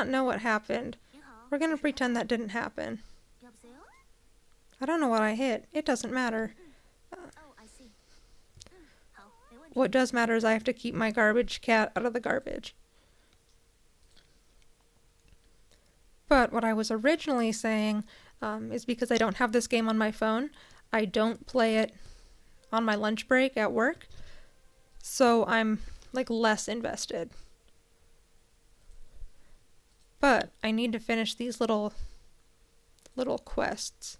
not know what happened. We're gonna pretend that didn't happen. I don't know what I hit. It doesn't matter. What does matter is I have to keep my garbage cat out of the garbage. But what I was originally saying is because I don't have this game on my phone, I don't play it on my lunch break at work, so I'm like less invested. But I need to finish these little quests.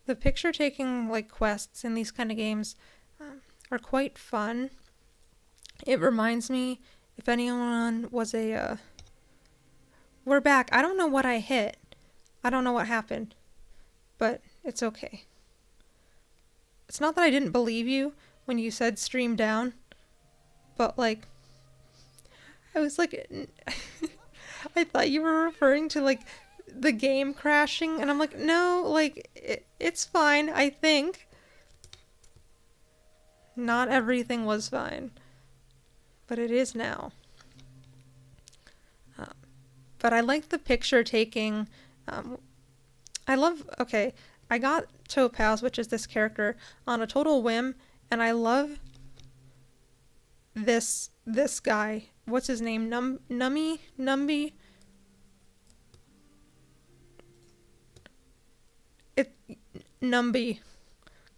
The picture taking like quests in these kind of games are quite fun. It reminds me, if anyone was a we're back. I don't know what I hit. I don't know what happened. But it's okay. It's not that I didn't believe you when you said stream down, but like I was like I thought you were referring to like the game crashing, and I'm like, no, like it's fine, I think. Not everything was fine, but it is now. But I like the picture taking. Okay, I got Topaz, which is this character, on a total whim, and I love this guy. What's his name? Numby? Numby.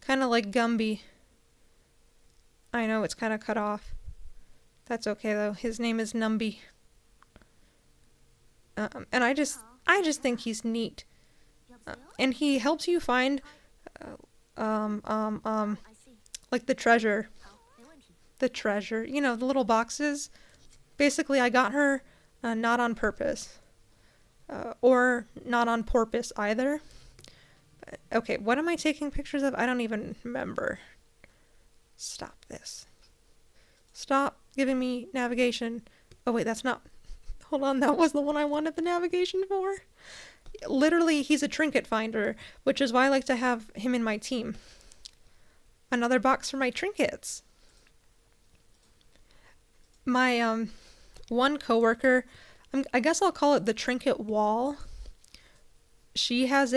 Kind of like Gumby. I know it's kind of cut off. That's okay though. His name is Numby. And I just think he's neat. And he helps you find, like the treasure. The treasure. You know, the little boxes. Basically, I got her not on purpose. Or not on porpoise either. Okay, what am I taking pictures of? I don't even remember. Stop this. Stop giving me navigation. Oh wait, that's not... Hold on, that was the one I wanted the navigation for. Literally, he's a trinket finder, which is why I like to have him in my team. Another box for my trinkets. My one coworker, I guess I'll call it the trinket wall. She has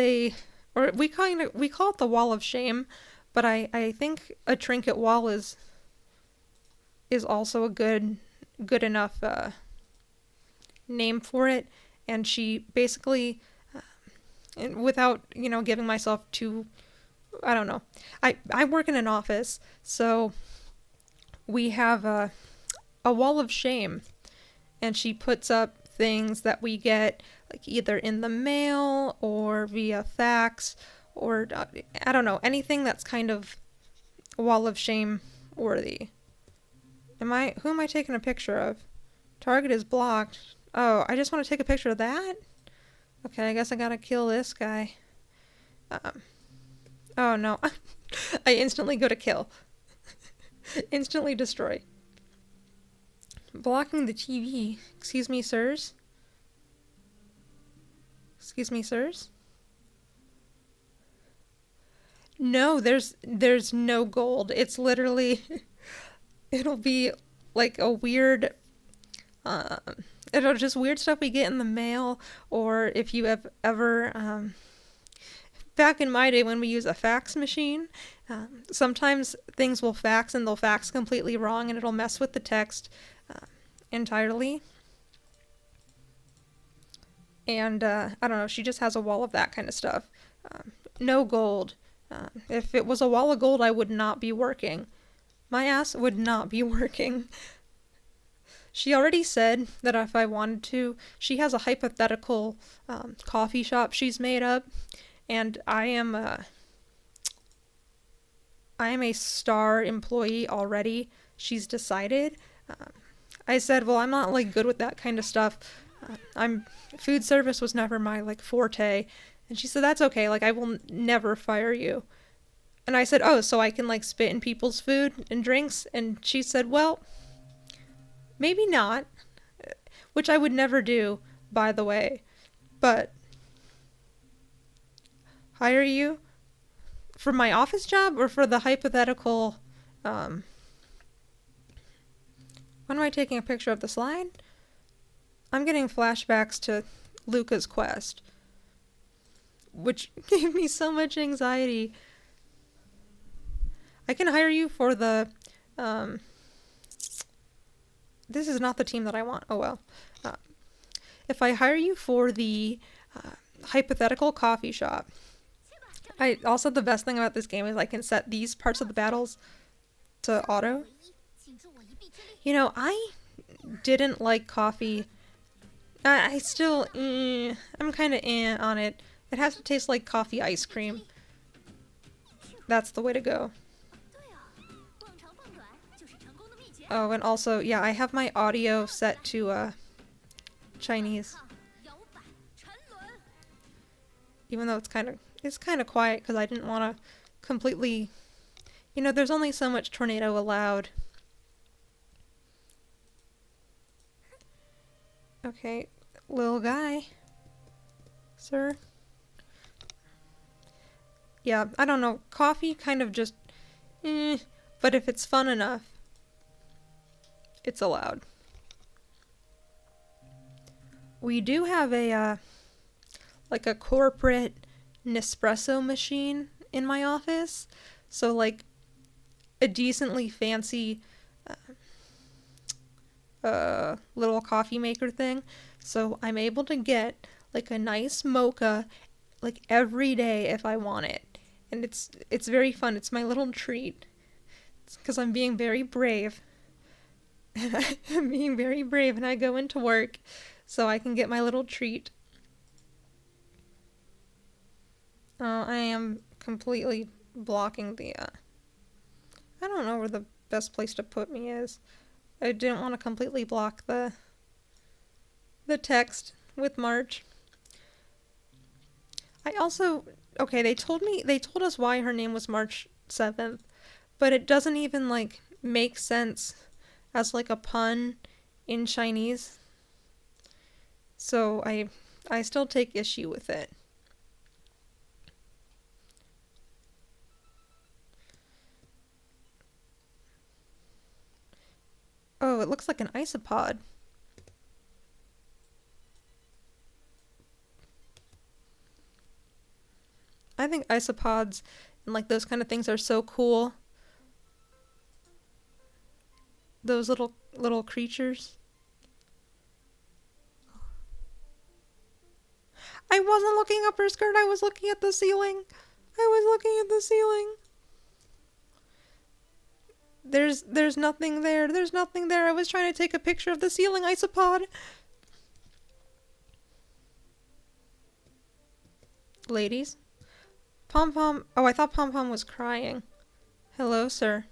or we call it the wall of shame, but I think a trinket wall is also a good enough name for it. And she basically, without giving myself too, I don't know. I work in an office, so we have a wall of shame, and she puts up things that we get like either in the mail or via fax or I don't know, anything that's kind of wall of shame worthy. Who am I taking a picture of? Target is blocked. Oh, I just want to take a picture of that? Okay, I guess I gotta kill this guy. Oh no. I instantly go to kill. Instantly destroy. Blocking the TV. Excuse me, sirs? Excuse me, sirs? No, there's no gold. It's literally... It'll be like a weird... it'll just weird stuff we get in the mail, or if you have ever... back in my day when we use a fax machine, sometimes things will fax and they'll fax completely wrong and it'll mess with the text entirely. And I don't know, she just has a wall of that kind of stuff. No gold. If it was a wall of gold, I would not be working. My ass would not be working. She already said that if I wanted to, she has a hypothetical coffee shop she's made up, and I am a star employee already. She's decided. I said, well, I'm not like good with that kind of stuff. Food service was never my like forte. And she said, that's okay. Like, I will never fire you. And I said, oh, so I can like spit in people's food and drinks? And she said, well, maybe not. Which I would never do, by the way. But hire you? For my office job or for the hypothetical, when am I taking a picture of the slide? I'm getting flashbacks to Luka's quest, which gave me so much anxiety. I can hire you for the, this is not the team that I want. Oh well. If I hire you for the hypothetical coffee shop, also the best thing about this game is I can set these parts of the battles to auto. You know, I didn't like coffee. I still, I'm kind of on it. It has to taste like coffee ice cream. That's the way to go. Oh, and also, yeah, I have my audio set to Chinese. Even though it's kind of quiet because I didn't want to completely, you know, there's only so much tornado allowed. Okay, little guy. Sir. Yeah, I don't know. Coffee kind of just, but if it's fun enough, it's allowed. We do have a, like a corporate Nespresso machine in my office. So like a decently fancy little coffee maker thing. So I'm able to get like a nice mocha like every day if I want it. And it's very fun. It's my little treat. It's because I'm being very brave. I'm being very brave and I go into work so I can get my little treat. I am completely blocking the, I don't know where the best place to put me is. I didn't want to completely block the text with March. I also, okay, they told us why her name was March 7th, but it doesn't even, like, make sense as, like, a pun in Chinese. So I still take issue with it. Oh, it looks like an isopod. I think isopods and like those kind of things are so cool. Those little creatures. I wasn't looking up her skirt, I was looking at the ceiling. I was looking at the ceiling. There's nothing there. There's nothing there. I was trying to take a picture of the ceiling isopod. Ladies? Pom Pom. Oh, I thought Pom Pom was crying. Hello, sir.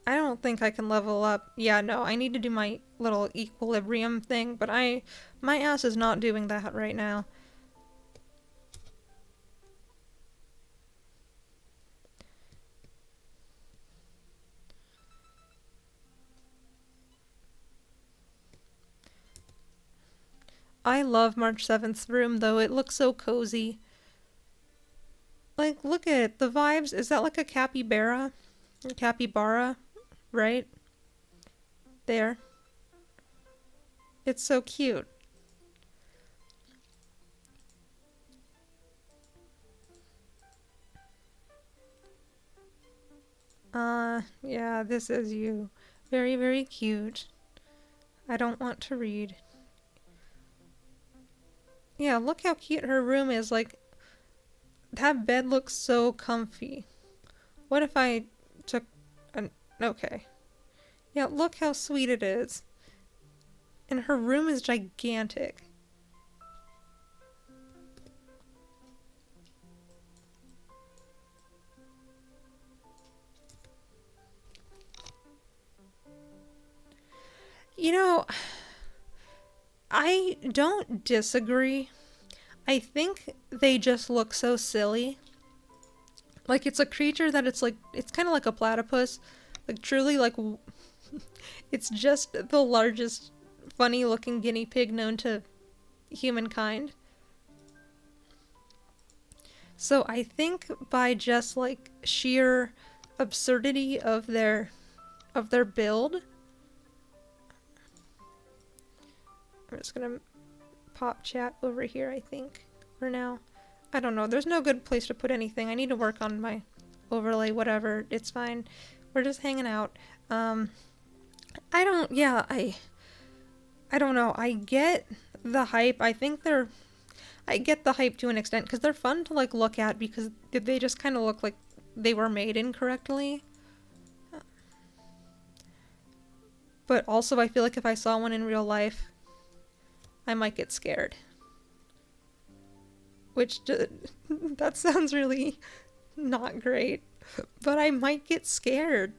I don't think I can level up. Yeah, no, I need to do my little equilibrium thing, but my ass is not doing that right now. I love March 7th's room, though. It looks so cozy. Like, look at it. The vibes. Is that like a capybara? Capybara, right? There. It's so cute. Yeah, this is you. Very, very cute. I don't want to read. Yeah, look how cute her room is. Like, that bed looks so comfy. What if I took an... Okay. Yeah, look how sweet it is. And her room is gigantic. You know, I don't disagree. I think they just look so silly. Like, it's a creature that it's kind of like a platypus. Like, truly, like, it's just the largest funny looking guinea pig known to humankind. So I think by just like sheer absurdity of their build, I'm just gonna pop chat over here, I think, for now. I don't know. There's no good place to put anything. I need to work on my overlay, whatever. It's fine. We're just hanging out. I don't, yeah, I don't know. I get the hype. I get the hype to an extent because they're fun to like look at because they just kind of look like they were made incorrectly. But also I feel like if I saw one in real life, I might get scared. Which, that sounds really not great. But I might get scared.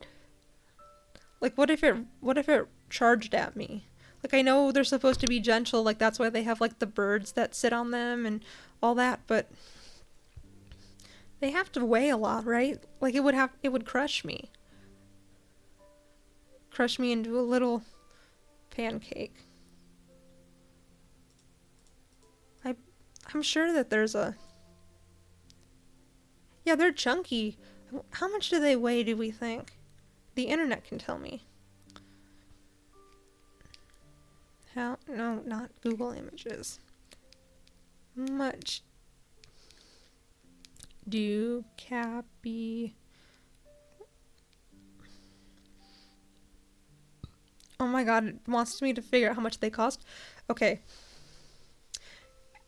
Like, what if it charged at me? Like, I know they're supposed to be gentle, like that's why they have like the birds that sit on them and all that, but they have to weigh a lot, right? Like it would crush me. Crush me into a little pancake. I'm sure that there's a... Yeah, they're chunky. How much do they weigh, do we think? The internet can tell me. How? No, not Google Images. Much do Cappy... Oh my god, it wants me to figure out how much they cost. Okay.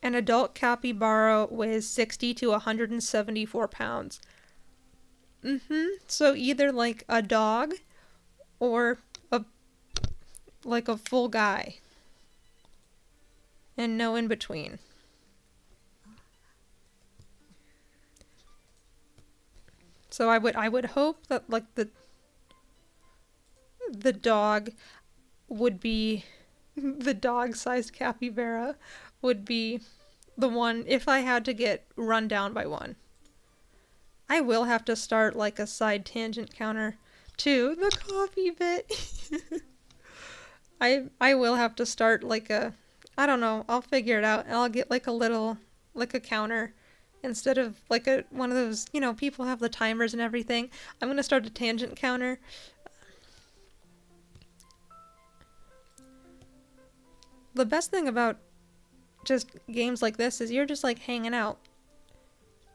An adult capybara weighs 60 to 174 pounds. So either like a dog or like a full guy. And no in between. So I would hope that like the dog would be the dog-sized capybara would be the one if I had to get run down by one. I will have to start like a side tangent counter to the coffee bit. I will have to start like a, I don't know, I'll figure it out. I'll get like a little, like a counter instead of like one of those, you know, people have the timers and everything. I'm gonna start a tangent counter. The best thing about just games like this is you're just like hanging out.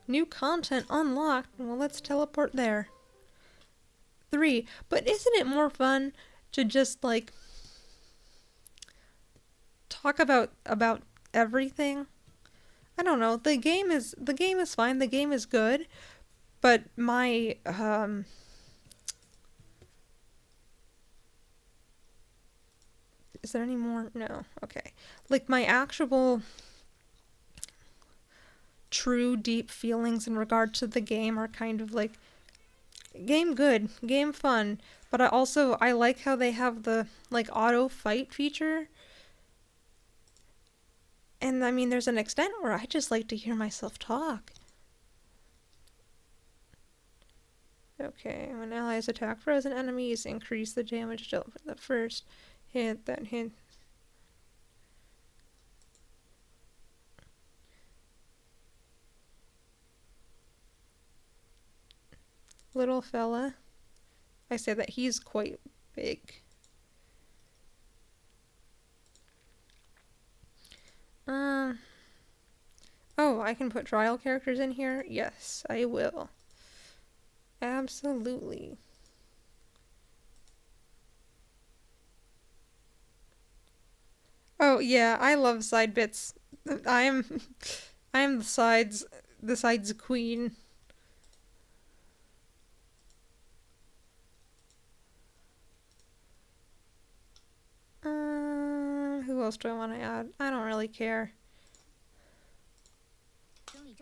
New content unlocked. Well, let's teleport there. 3. But isn't it more fun to just like talk about everything? I don't know. The game is fine. The game is good, but my is there any more? No. Okay. Like my actual true deep feelings in regard to the game are kind of like game good, game fun, but I like how they have the like auto fight feature. And I mean there's an extent where I just like to hear myself talk. Okay, when allies attack frozen enemies, increase the damage dealt for the first hit, that hit. Little fella. I say that he's quite big. Oh, I can put trial characters in here? Yes, I will. Absolutely. Oh yeah, I love side bits. I am the sides queen. Who else do I want to add? I don't really care.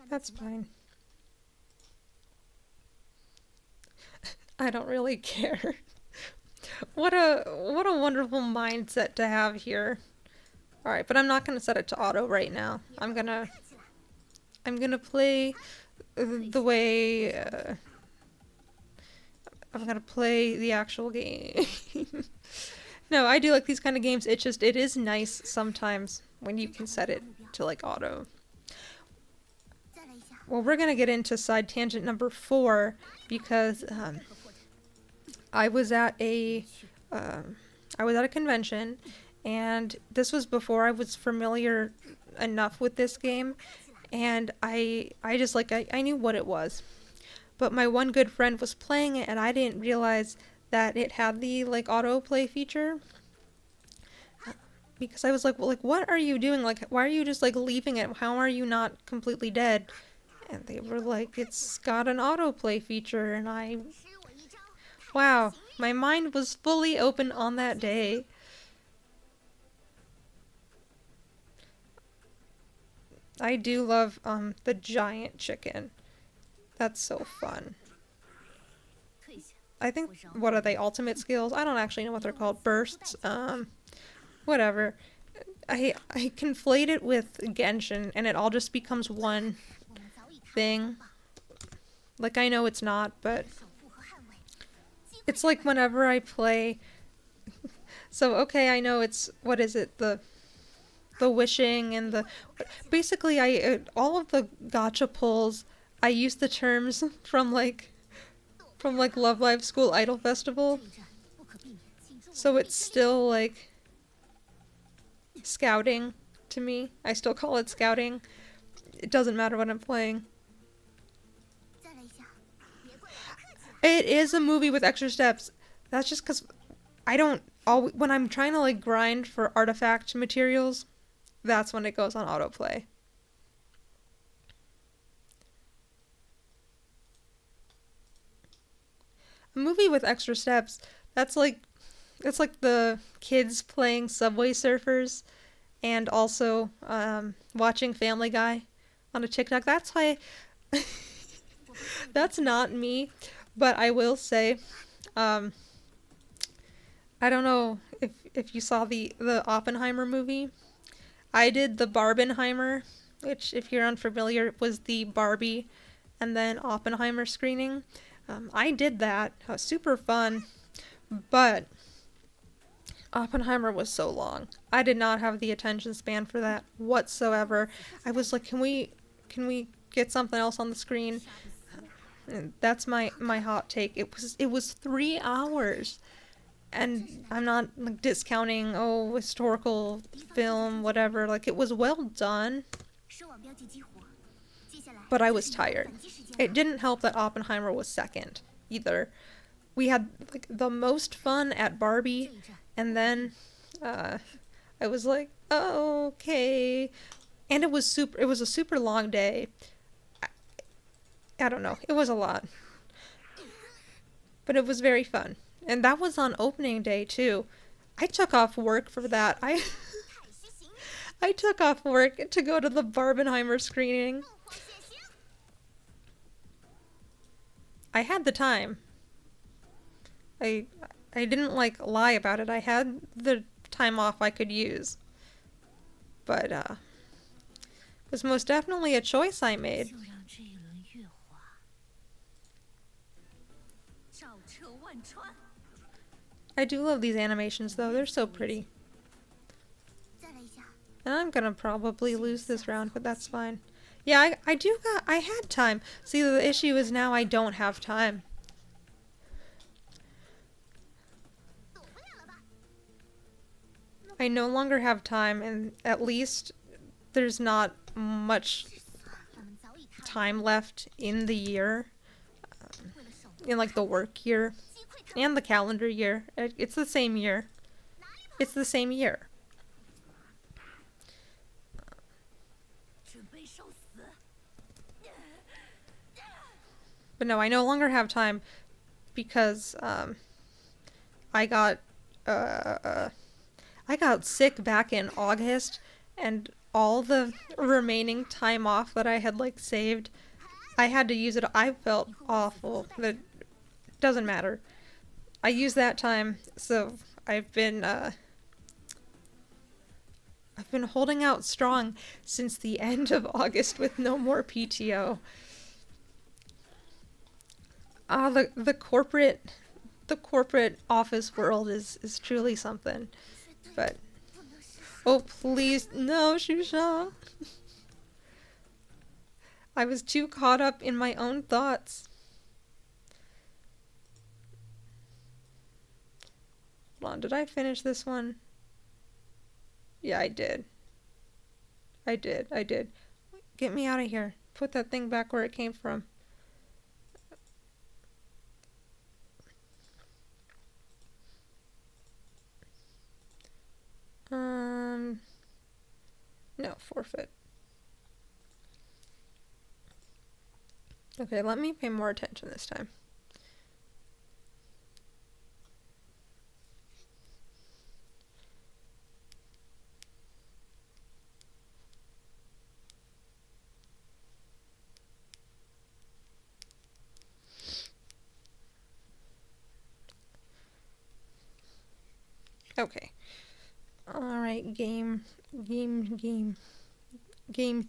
That's fine. I don't really care. What a wonderful mindset to have here. All right, but I'm not going to set it to auto right now. I'm going to play the way I'm going to play the actual game. No, I do like these kind of games. It is nice sometimes when you can set it to like auto. well, we're gonna get into side tangent number 4 because I was at a um, I was at a convention, and this was before I was familiar enough with this game, and I just like I knew what it was, but my one good friend was playing it, and I didn't realize that it had the like autoplay feature. Because I was like, well, like, what are you doing? Like, why are you just like leaving it? How are you not completely dead? And they were like, it's got an autoplay feature, and wow, my mind was fully open on that day. I do love the giant chicken. That's so fun. I think, what are they, ultimate skills? I don't actually know what they're called. Bursts? Whatever. I conflate it with Genshin, and it all just becomes one thing. Like, I know it's not, but it's like whenever I play. So, okay, I know it's, what is it, the wishing and the, basically I all of the gotcha pulls, I use the terms from like Love Live School Idol Festival. So it's still like scouting to me. I still call it scouting. It doesn't matter what I'm playing. It is a movie with extra steps. That's just because I don't when I'm trying to like grind for artifact materials, that's when it goes on autoplay. A movie with extra steps, that's like, it's like the kids playing Subway Surfers and also watching Family Guy on a TikTok. That's why that's not me, but I will say, um, I don't know if you saw the Oppenheimer movie. I did the Barbenheimer, which, if you're unfamiliar, was the Barbie and then Oppenheimer screening. I did that. It was super fun, but Oppenheimer was so long. I did not have the attention span for that whatsoever. I was like, can we get something else on the screen? And that's my hot take. It was 3 hours. And I'm not like discounting, oh, historical film, whatever. Like, it was well done, but I was tired. It didn't help that Oppenheimer was second either. We had like the most fun at Barbie, and then I was like, oh, okay. And it was a super long day. I, I don't know. It was a lot, but it was very fun. And that was on opening day too. I took off work for that. I took off work to go to the Barbenheimer screening. I had the time. I I didn't like lie about it. I had the time off I could use. But it was most definitely a choice I made. I do love these animations though. They're so pretty. And I'm gonna probably lose this round, but that's fine. Yeah, I had time. See, the issue is now I don't have time. I no longer have time, and at least there's not much time left in the year. In like the work year and the calendar year. It's the same year. It's the same year. But no, I no longer have time because I got I got sick back in August, and all the remaining time off that I had like saved, I had to use it. I felt awful. That doesn't matter. I used that time, so I've been holding out strong since the end of August with no more PTO. The corporate office world is truly something. But oh, please, no, Shusha. I was too caught up in my own thoughts. Hold on, did I finish this one? Yeah, I did. I did. Get me out of here. Put that thing back where it came from. No, forfeit. Okay, let me pay more attention this time. Okay. Alright, game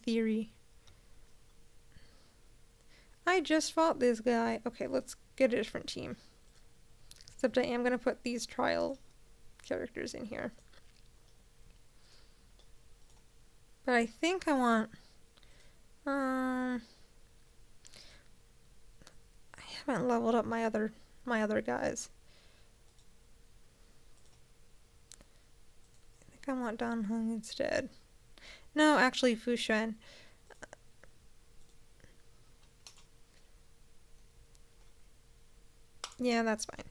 theory. I just fought this guy. Okay, let's get a different team. Except I am going to put these trial characters in here. But I think I want... I haven't leveled up my other guys. I think I want Dan Heng instead. No, actually Fu Xuan. Yeah, that's fine.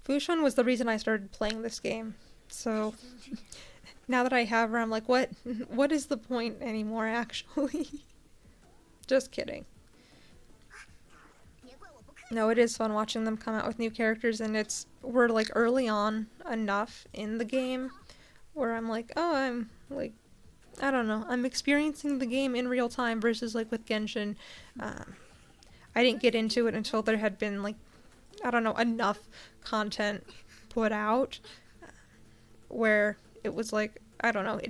Fu Xuan was the reason I started playing this game. So now that I have her, I'm like, what is the point anymore, actually? Just kidding. No, it is fun watching them come out with new characters, and we're like early on enough in the game where I'm like, oh, I'm like, I don't know, I'm experiencing the game in real time versus like with Genshin. I didn't get into it until there had been like, I don't know, enough content put out where it was like, I don't know,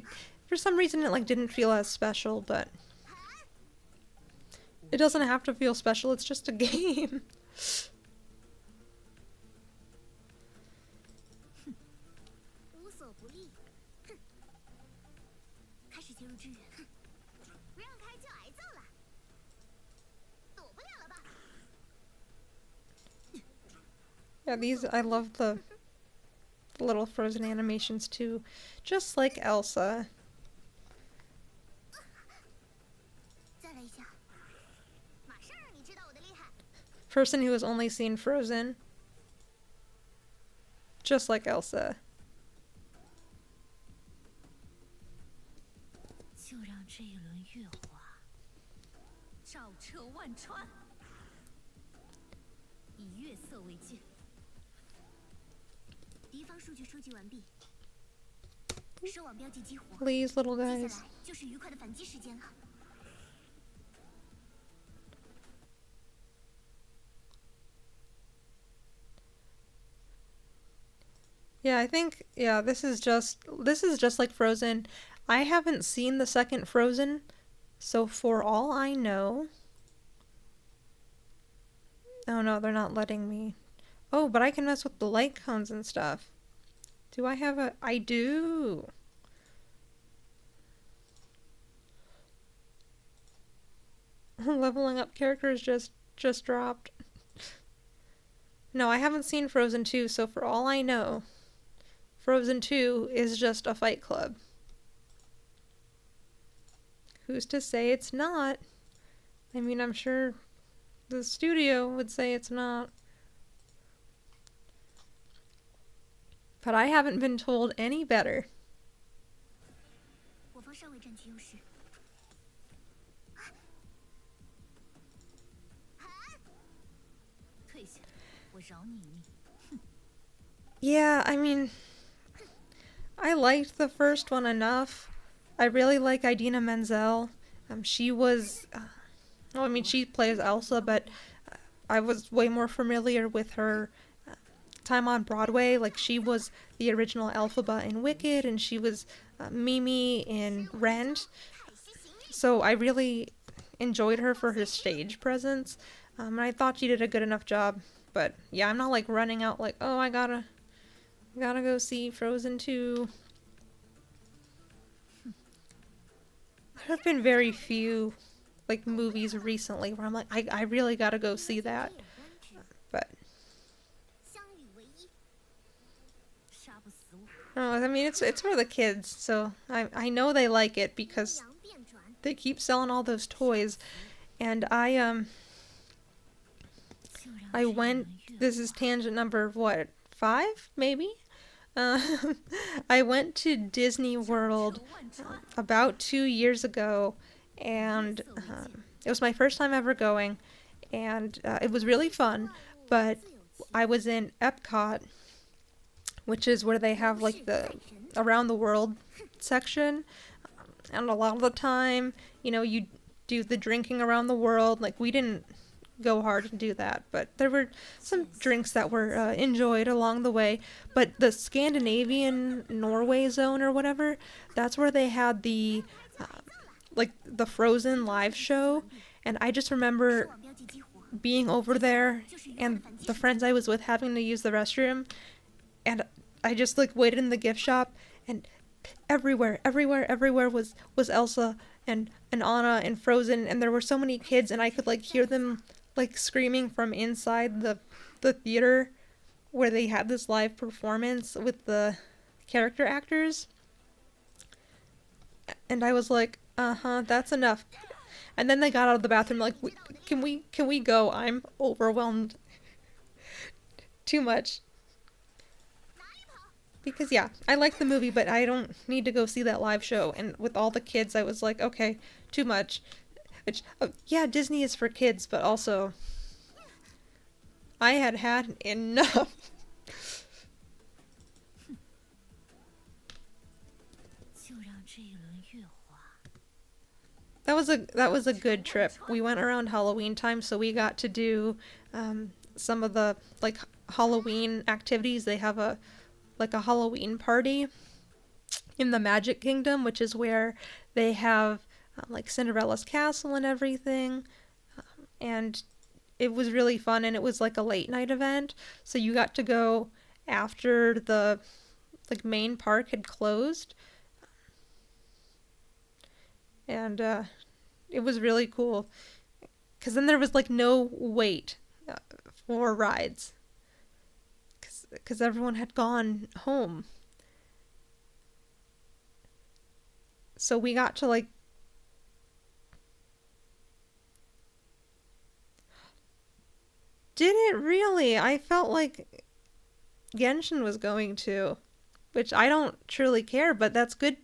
for some reason it like didn't feel as special, but it doesn't have to feel special, it's just a game. Yeah, I love the little frozen animations too, just like Elsa. Person who has only seen Frozen, just like Elsa. Please, little guys. Yeah, I think, yeah, this is just like Frozen. I haven't seen the second Frozen, so for all I know... Oh no, they're not letting me. Oh, but I can mess with the light cones and stuff. Do I have a... I do! Leveling up characters just dropped. No, I haven't seen Frozen 2, so for all I know, Frozen 2 is just a fight club. Who's to say it's not? I mean, I'm sure the studio would say it's not. But I haven't been told any better. Yeah, I mean, I liked the first one enough. I really like Idina Menzel. She was, well, I mean, she plays Elsa, but I was way more familiar with her time on Broadway. Like, she was the original Elphaba in Wicked, and she was Mimi in Rent. So I really enjoyed her for her stage presence. And I thought she did a good enough job. But yeah, I'm not like running out like, oh, I gotta go see Frozen 2. there have been very few like movies recently where I'm like, I really gotta go see that. But oh, I mean, it's for the kids, so I know they like it because they keep selling all those toys. And I went. This is tangent number what, 5 maybe. Uh, I went to Disney World about 2 years ago, and it was my first time ever going, and it was really fun. But I was in Epcot, which is where they have like the around the world section, and a lot of the time, you do the drinking around the world. Like we didn't go hard and do that, but there were some drinks that were enjoyed along the way. But the Scandinavian Norway zone or whatever, that's where they had the like the Frozen live show, and I just remember being over there and the friends I was with having to use the restroom, and I just like waited in the gift shop, and everywhere was Elsa and Anna and Frozen, and there were so many kids, and I could like hear them like screaming from inside the theater where they had this live performance with the character actors, and I was like, uh-huh, that's enough. And then they got out of the bathroom like, can we go? I'm overwhelmed. Too much. Because yeah, I like the movie, but I don't need to go see that live show. And with all the kids, I was like, okay, too much. Which, oh, yeah, Disney is for kids, but also I had had enough. That was a good trip. We went around Halloween time, so we got to do some of the like Halloween activities. They have a Halloween party in the Magic Kingdom, which is where they have like Cinderella's castle and everything. And it was really fun, and it was like a late night event, so you got to go after the like main park had closed, and it was really cool because then there was like no wait uh, for rides because everyone had gone home, so we got to like did it really? I felt like Genshin was going to, which I don't truly care, but that's good.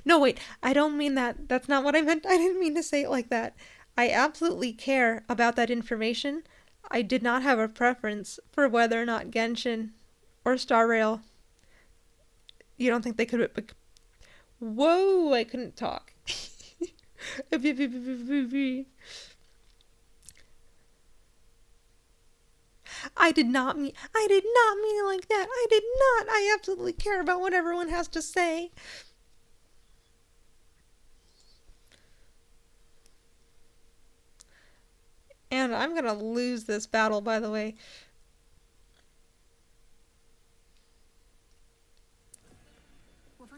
No, wait, I don't mean that. That's not what I meant. I didn't mean to say it like that. I absolutely care about that information. I did not have a preference for whether or not Genshin or Star Rail. You don't think they could? Whoa, I couldn't talk. I did not mean it like that. I did not. I absolutely care about what everyone has to say. And I'm gonna lose this battle, by the way.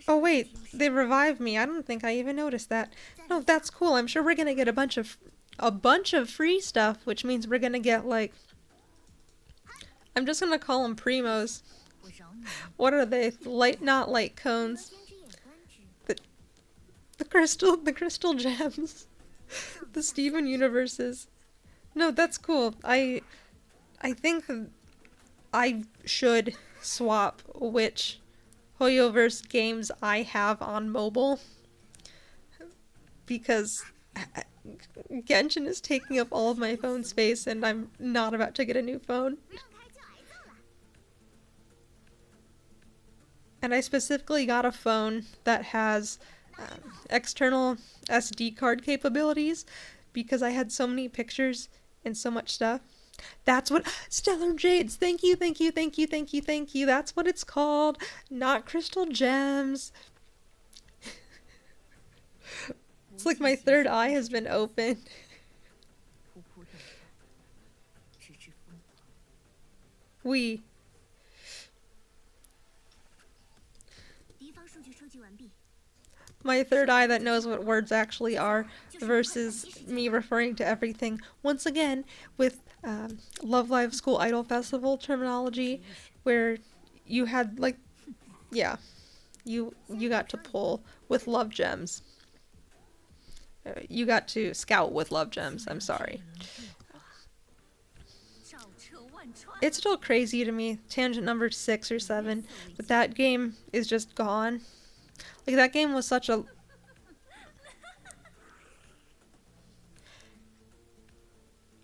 Oh wait, they revived me. I don't think I even noticed that. No, that's cool. I'm sure we're gonna get a bunch of free stuff, which means we're gonna get like I'm just gonna call them primos. What are they? Light, not light cones. The the crystal gems. The Steven universes. No, that's cool. I think I should swap which Hoyoverse games I have on mobile because Genshin is taking up all of my phone space and I'm not about to get a new phone. And I specifically got a phone that has external SD card capabilities because I had so many pictures and so much stuff. That's what Stellar Jades. Thank you, thank you, thank you, thank you, thank you. That's what it's called, not crystal gems. It's like my third eye has been opened. We. My third eye that knows what words actually are versus me referring to everything once again with Love Live School Idol Festival terminology, where you had like, yeah, you got to pull with love gems. You got to scout with love gems. I'm sorry. It's still crazy to me, tangent number 6 or 7, but that game is just gone. Like, that game was such a...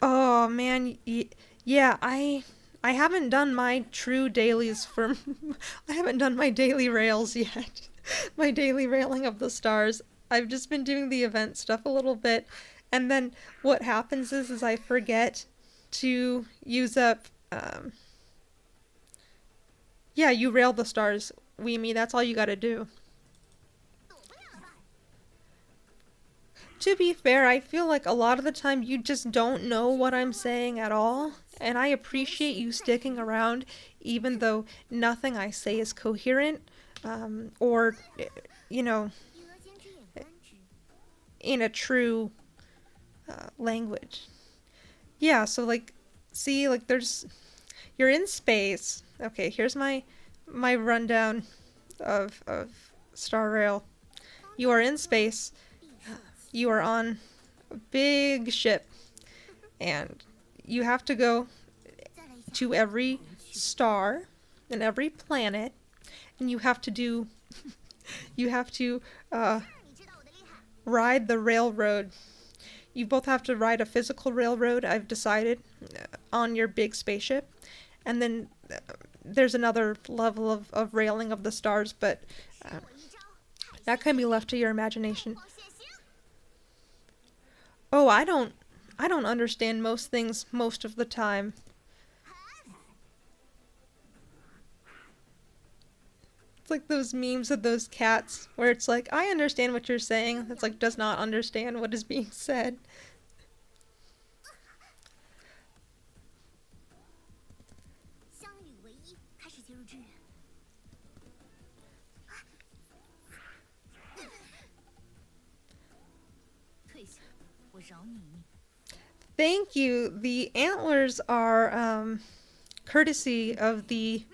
Oh, man, yeah, I haven't done my true dailies for... I haven't done my daily rails yet. My daily railing of the stars. I've just been doing the event stuff a little bit, and then what happens is I forget to use up... yeah, you rail the stars, Weemy, that's all you gotta do. To be fair, I feel like a lot of the time you just don't know what I'm saying at all, and I appreciate you sticking around even though nothing I say is coherent, or, you know, in a true language. Yeah, so like, see, like you're in space. Okay, here's my rundown of Star Rail. You are in space. You are on a big ship, and you have to go to every star and every planet, and you have to do you have to ride the railroad. You both have to ride a physical railroad, I've decided, on your big spaceship, and then there's another level of railing of the stars, but that can be left to your imagination. Oh, I don't understand most things most of the time. It's like those memes of those cats where it's like, I understand what you're saying. It's like, does not understand what is being said. Thank you. The antlers are courtesy of the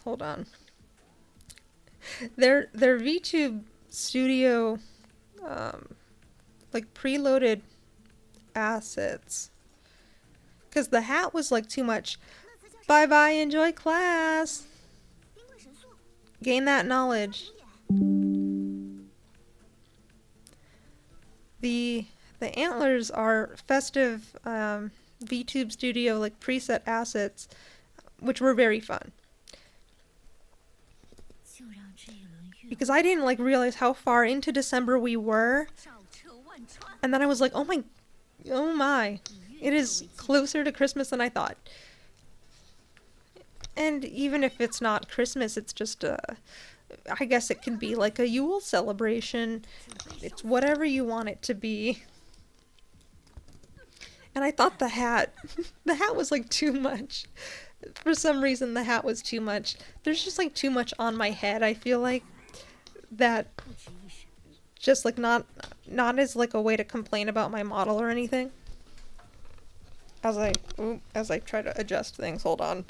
hold on. They're VTube Studio like preloaded assets. Cause the hat was like too much. Bye bye, enjoy class. Gain that knowledge. The antlers are festive VTube Studio like preset assets, which were very fun. Because I didn't like realize how far into December we were, and then I was like, oh my, it is closer to Christmas than I thought. And even if it's not Christmas, it's just I guess it can be like a Yule celebration. It's whatever you want it to be. And I thought the hat was like too much. For some reason the hat was too much. There's just like too much on my head, I feel like, that just like not as like a way to complain about my model or anything. As I try to adjust things, hold on.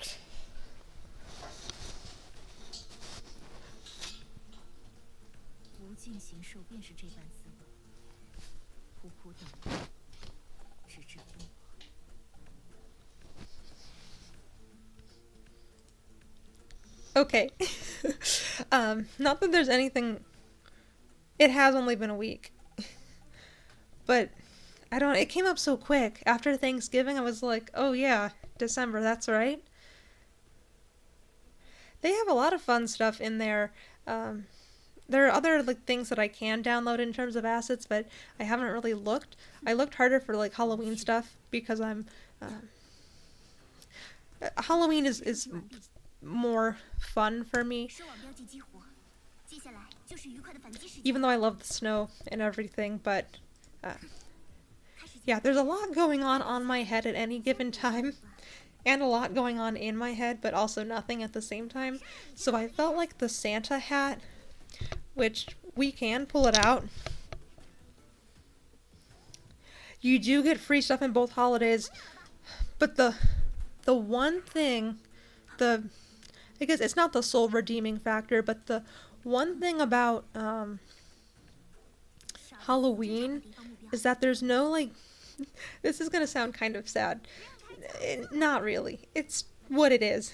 Okay. Not that there's anything... It has only been a week. But, it came up so quick. After Thanksgiving, I was like, oh yeah, December, that's right. They have a lot of fun stuff in there. There are other like things that I can download in terms of assets, but I haven't really looked. I looked harder for like Halloween stuff because Halloween is more fun for me. Even though I love the snow and everything, but yeah, there's a lot going on my head at any given time, and a lot going on in my head, but also nothing at the same time. So I felt like the Santa hat which we can pull it out. You do get free stuff in both holidays, but the one thing, the I guess it's not the sole redeeming factor, but the one thing about Halloween is that there's no like this is gonna sound kind of sad. Not really. It's what it is.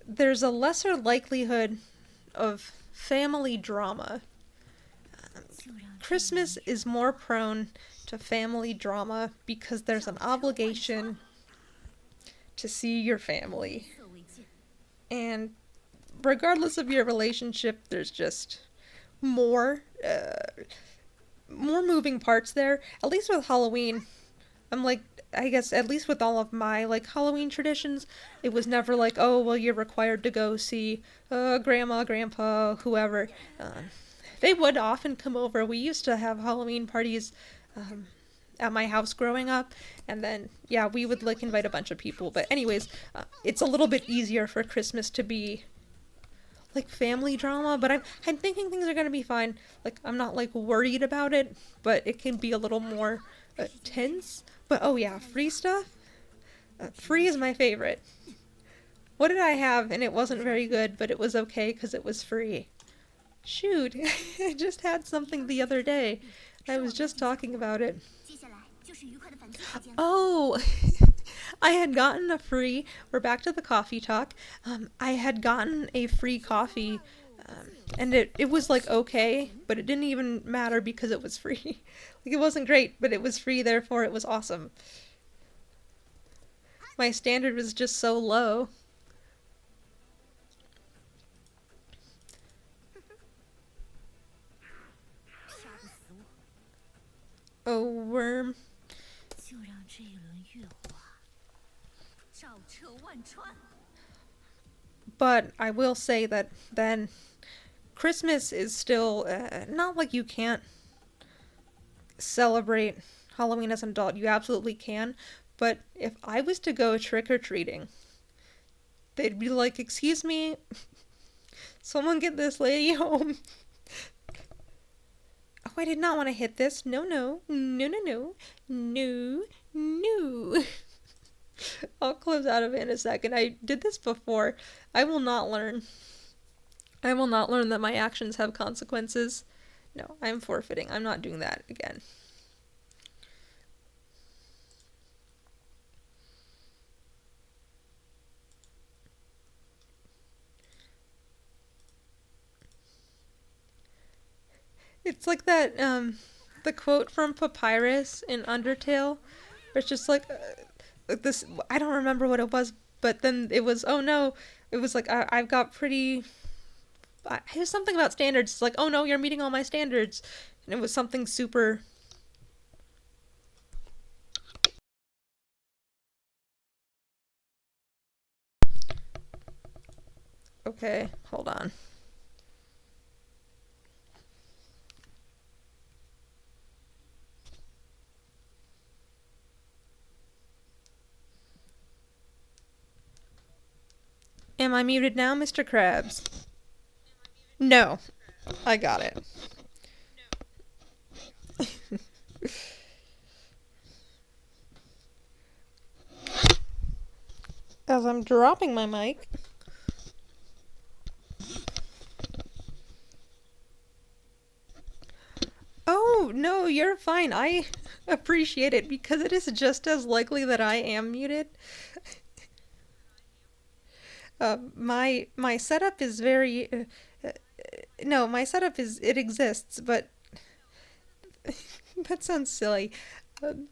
There's a lesser likelihood of family drama. Christmas is more prone to family drama because there's an obligation to see your family. And regardless of your relationship, there's just more more moving parts there. At least with Halloween, I'm like, I guess at least with all of my like Halloween traditions, it was never like, oh well, you're required to go see grandma, grandpa, whoever. They would often come over. We used to have Halloween parties at my house growing up, and then yeah, we would like invite a bunch of people. But anyways, it's a little bit easier for Christmas to be like family drama, but I'm thinking things are gonna be fine. Like I'm not like worried about it, but it can be a little more tense. But oh yeah, free stuff. Free is my favorite. What did I have? And it wasn't very good, but it was okay because it was free. Shoot, I just had something the other day. I was just talking about it. Oh, I had gotten a free, we're back to the coffee talk. I had gotten a free coffee, and it was like okay, but it didn't even matter because it was free. Like it wasn't great, but it was free, therefore it was awesome. My standard was just so low. Oh, worm. But I will say that then Christmas is still not like you can't celebrate Halloween as an adult. You absolutely can. But if I was to go trick-or-treating, they'd be like, excuse me, someone get this lady home. Oh, I did not want to hit this. No, no, no, no, no, no, no. I'll close out of it in a second. I did this before. I will not learn. I will not learn that my actions have consequences. No, I'm forfeiting. I'm not doing that again. It's like that, the quote from Papyrus in Undertale, where it's just like this, I don't remember what it was, but then it was, oh no, it was like, I've got pretty, it was something about standards, it's like, oh no, you're meeting all my standards, and it was something super, okay, hold on. Am I muted now, Mr. Krabs? No. I got it. As I'm dropping my mic. Oh, no, you're fine. I appreciate it because it is just as likely that I am muted. My setup is very no, my setup is it exists, but that sounds silly. Um,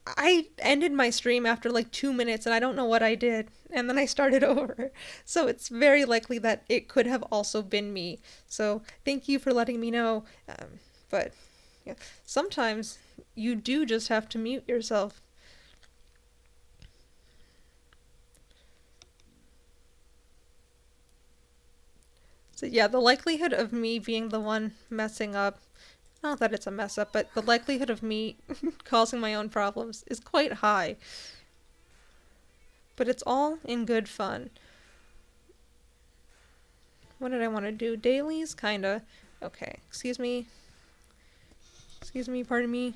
I ended my stream after like 2 minutes and I don't know what I did, and then I started over. So it's very likely that it could have also been me. So thank you for letting me know. But yeah, sometimes you do just have to mute yourself. So yeah, the likelihood of me being the one messing up, not that it's a mess up, but the likelihood of me causing my own problems is quite high. But it's all in good fun. What did I want to do? Dailies? Kinda. Okay. Excuse me, pardon me.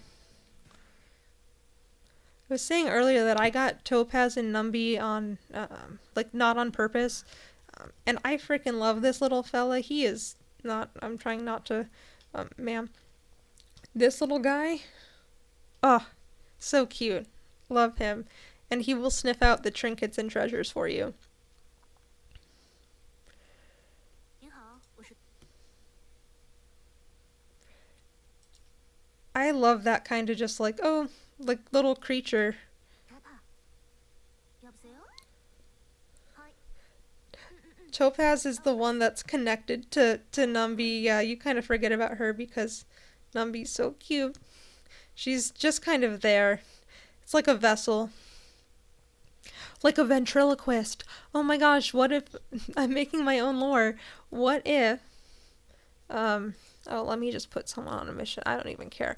I was saying earlier that I got Topaz and Numby on, like, not on purpose. And I freaking love this little fella. He is not, I'm trying not to, ma'am. This little guy, oh, so cute. Love him. And he will sniff out the trinkets and treasures for you. I love that kind of just like, oh, like little creature. Topaz is the one that's connected to Numby. Yeah, you kind of forget about her because Numby's so cute. She's just kind of there. It's like a vessel. Like a ventriloquist. Oh my gosh, what if I'm making my own lore? What if oh, let me just put someone on a mission. I don't even care.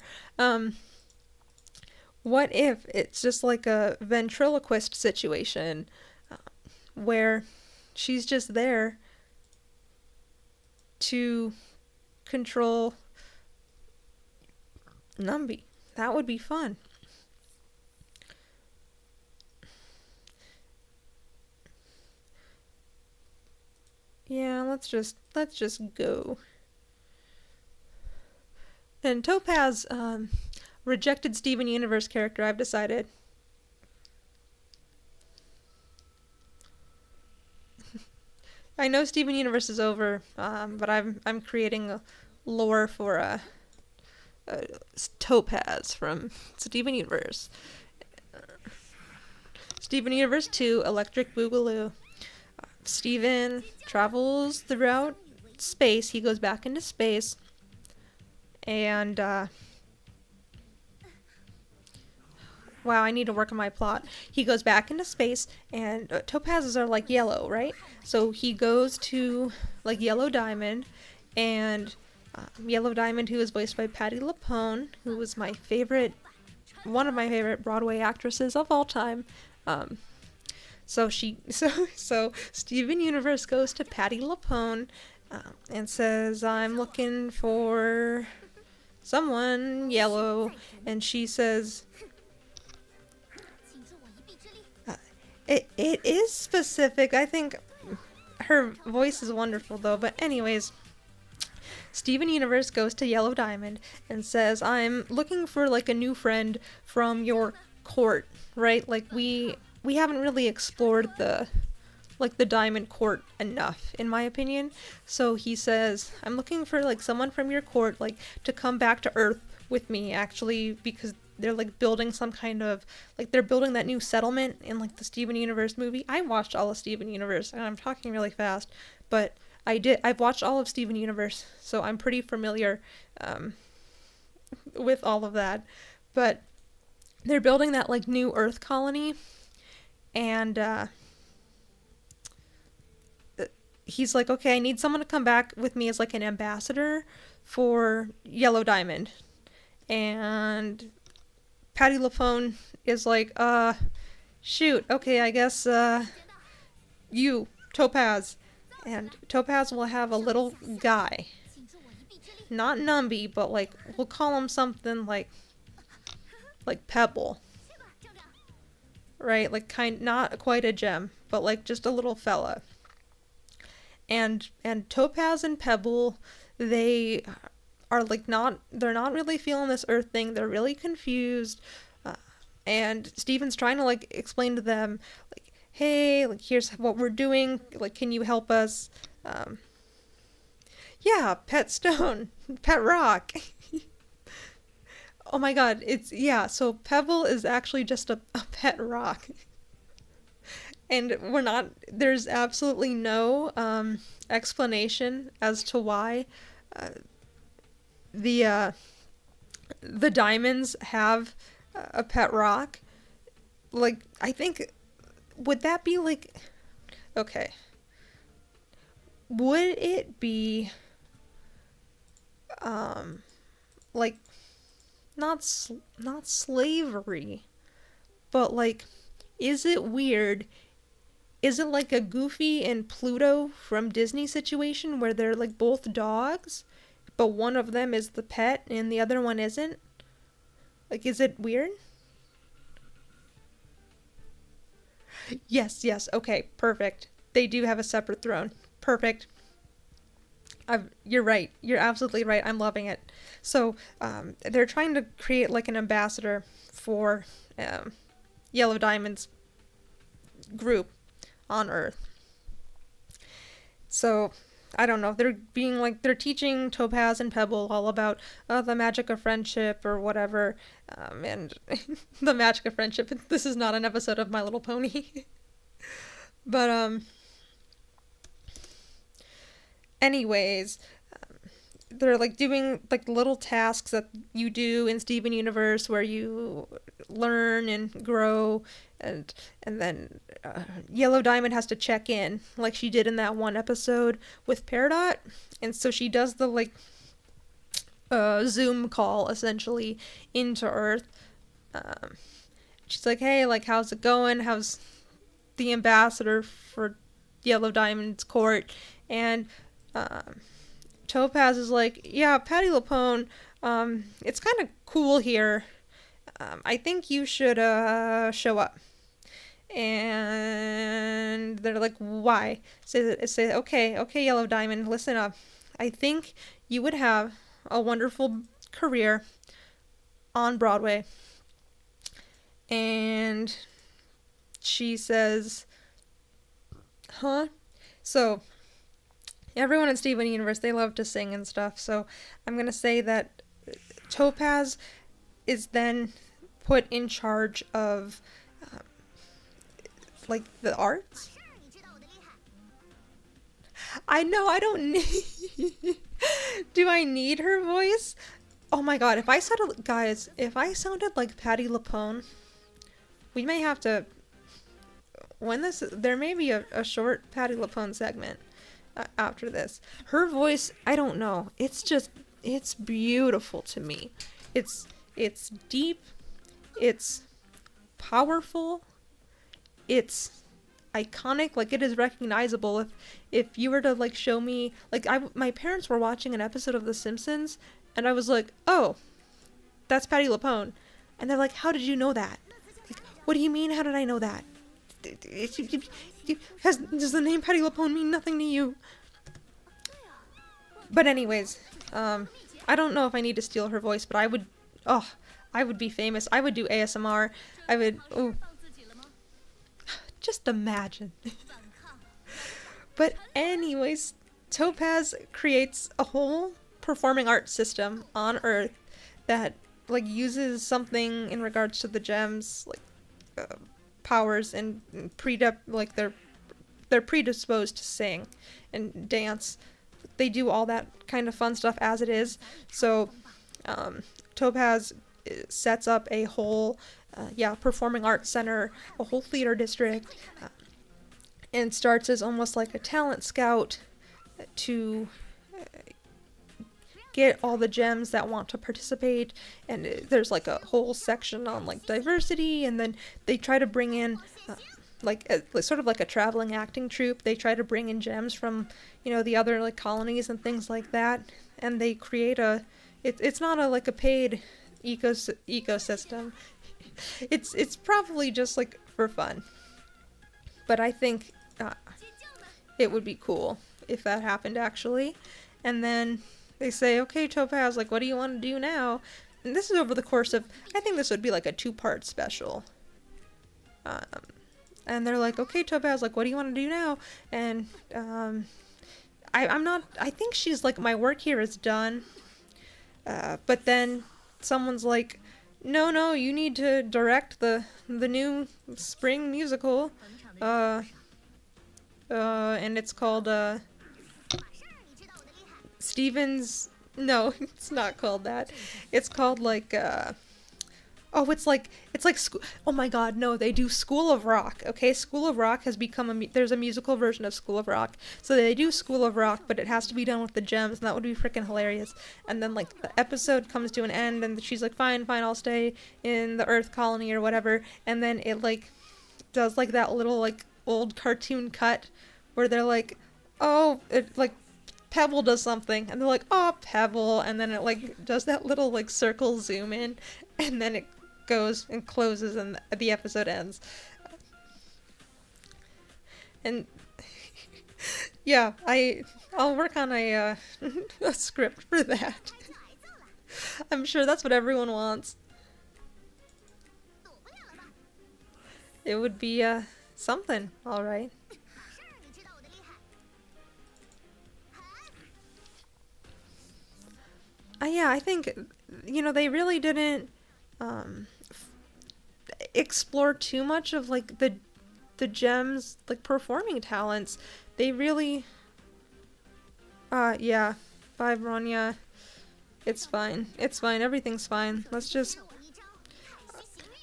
What if it's just like a ventriloquist situation where she's just there to control Numby? That would be fun. Yeah, let's just go. And Topaz rejected Steven Universe character, I've decided. I know Steven Universe is over, but I'm creating a lore for Topaz from Steven Universe. Steven Universe 2, Electric Boogaloo. Steven travels throughout space. He goes back into space. And, wow, I need to work on my plot. He goes back into space, and topazes are like yellow, right? So he goes to, like, Yellow Diamond, and Yellow Diamond, who is voiced by Patti LuPone, who was one of my favorite Broadway actresses of all time. So Steven Universe goes to Patti LuPone and says, "I'm looking for someone yellow," and she says, it is specific. I think her voice is wonderful though. But anyways, Steven Universe goes to Yellow Diamond and says, "I'm looking for like a new friend from your court," right? Like we haven't really explored the Diamond Court enough, in my opinion. So he says, "I'm looking for like someone from your court, like to come back to Earth with me, actually, because they're like building some kind of like they're building that new settlement in like the Steven Universe movie." I watched all of Steven Universe, and I'm talking really fast, but I've watched all of Steven Universe, so I'm pretty familiar with all of that. But they're building that like new Earth colony, and he's like, "Okay, I need someone to come back with me as like an ambassador for Yellow Diamond." And Patti LuPone is like, shoot, okay, I guess you, Topaz." And Topaz will have a little guy, not Numby, but like we'll call him something like Pebble, right? Like not quite a gem, but like just a little fella. And Topaz and Pebble, they are like they're not really feeling this Earth thing. They're really confused. And Steven's trying to like explain to them like, "Hey, like here's what we're doing. Like, can you help us?" Yeah, Pet Stone, Pet Rock. Oh my god, so Pebble is actually just a pet rock. And there's absolutely no explanation as to why the diamonds have a pet rock. Like, I think, would that be like, okay, would it be like not slavery, but like, is it weird is it like a Goofy and Pluto from Disney situation where they're like both dogs, but one of them is the pet and the other one isn't? Like, is it weird? Yes, yes. Okay, perfect. They do have a separate throne. Perfect. You're right. You're absolutely right. I'm loving it. So, they're trying to create like an ambassador for Yellow Diamond's group on Earth. So, I don't know. They're teaching Topaz and Pebble all about the magic of friendship or whatever. And the magic of friendship. This is not an episode of My Little Pony. But, anyways, they're like doing like little tasks that you do in Steven Universe where you learn and grow, and then Yellow Diamond has to check in like she did in that one episode with Peridot, and so she does the like Zoom call essentially into Earth. Um, she's like, hey, like how's it going? How's the ambassador for Yellow Diamond's court? And Topaz is like, yeah, Patty LuPone, it's kind of cool here. I think you should show up. And they're like, why? Say, okay, Yellow Diamond, listen up. I think you would have a wonderful career on Broadway. And she says, huh? So, everyone in Steven Universe, they love to sing and stuff, so I'm gonna say that Topaz is then put in charge of, like, the arts? I know, I don't need... Do I need her voice? Oh my god, if I sounded like Patty LuPone, we may have to... There may be a short Patty LuPone segment after this. Her voice, I don't know. It's beautiful to me. It's deep. It's powerful. It's iconic. Like, it is recognizable. If you were to like show me, like, my parents were watching an episode of The Simpsons, and I was like, oh, that's Patty LuPone, and they're like, how did you know that? Like, what do you mean? How did I know that? Does the name Patty LuPone mean nothing to you? But anyways, I don't know if I need to steal her voice, but I would be famous. I would do ASMR. Just imagine. But anyways, Topaz creates a whole performing arts system on Earth that like uses something in regards to the gems, like powers, and they're predisposed to sing and dance. They do all that kind of fun stuff as it is. So Topaz sets up a whole performing arts center, a whole theater district, and starts as almost like a talent scout to get all the gems that want to participate. And there's like a whole section on like diversity, and then they try to bring in sort of like a traveling acting troupe. They try to bring in gems from the other like colonies and things like that, and they create it's not a paid ecosystem. It's probably just like for fun, but I think it would be cool if that happened actually. And then they say, okay, Topaz, like, what do you want to do now? And this is over the course of, I think this would be like a 2-part special. And they're like, okay, Topaz, like, what do you want to do now? And I think she's like, my work here is done. But then someone's like, no, you need to direct the new spring musical. And it's called, Steven's... No, it's not called that. It's called, like, oh my god, no, they do School of Rock, okay? School of Rock has become there's a musical version of School of Rock. So they do School of Rock, but it has to be done with the gems, and that would be freaking hilarious. And then, like, the episode comes to an end, and she's like, fine, I'll stay in the Earth colony or whatever. And then it, like, does, like, that little, like, old cartoon cut where they're like, oh, it like Pebble does something, and they're like, oh, Pebble, and then it like does that little like circle zoom in, and then it goes and closes, and the episode ends. And yeah, I'll work on a script for that. I'm sure that's what everyone wants. It would be something, all right. Yeah, I think they really didn't um, explore too much of like the gems like performing talents. They really yeah, bye Bronya. It's fine. It's fine. Everything's fine. Let's just